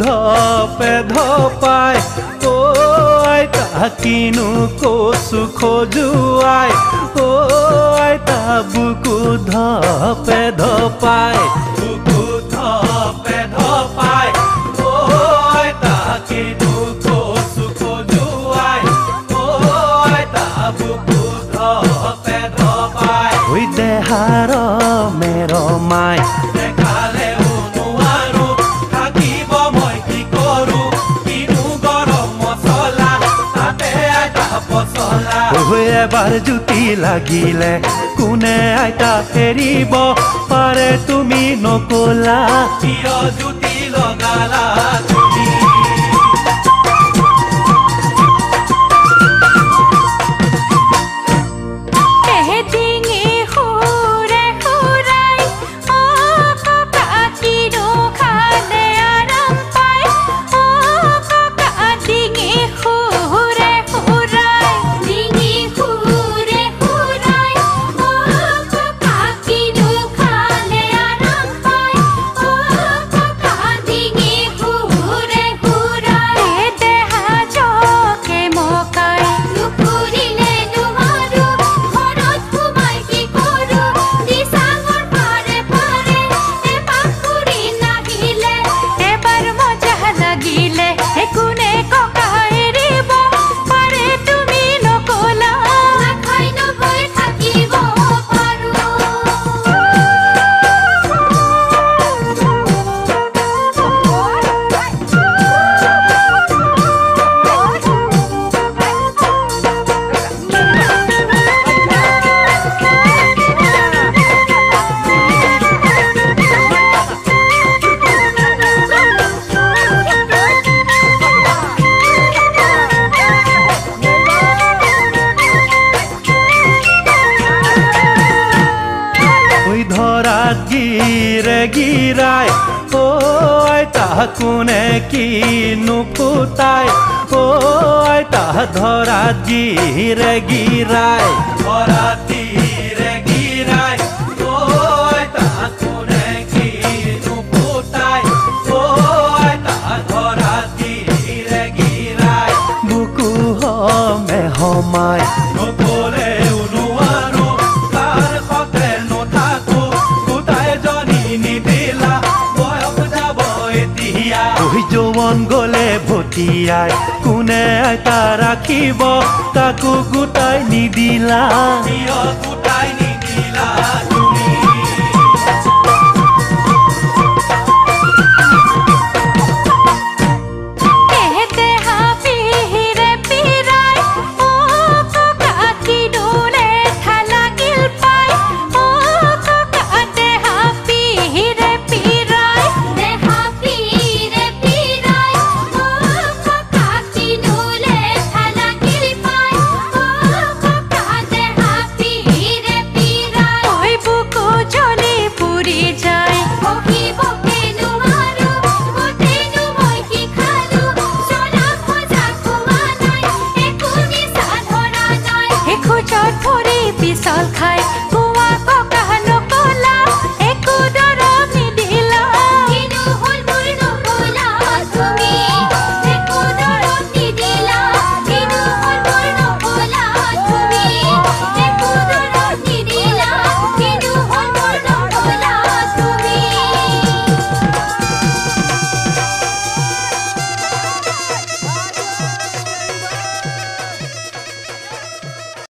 ধপে ধপাই ও আইতা কিনো কচু খজুৱাই ও আইতা বুকু ধপে ধপাই বুকু ধপে ধপাই ও আইতা কিনো কচু খজুৱাই ও আইতা বুকু ধপে ধপাই ওই দেহাৰ মেৰমাই এবাৰ জুতি লাগিলে কোনে আইতা এৰিব পাৰে তুমি নকলা কিয় জুতি লগালা তুমি গিৰে গিৰাই ও আইতা কোনে কি নুপুতাই ও আইতা ধৰাত গিৰে গিৰাই ধৰাত গিৰে গিৰাই ও আইতা কোনে কি নুপুতাই ও আইতা ধৰাত গিৰে গিৰাই বুকু হমে হমাই নকলে যৌৱন গলে ভটিয়াই কোনে আইতা ৰাখিব তাকো গোটাই নিদিলা গোটাই নিদিলা তুমি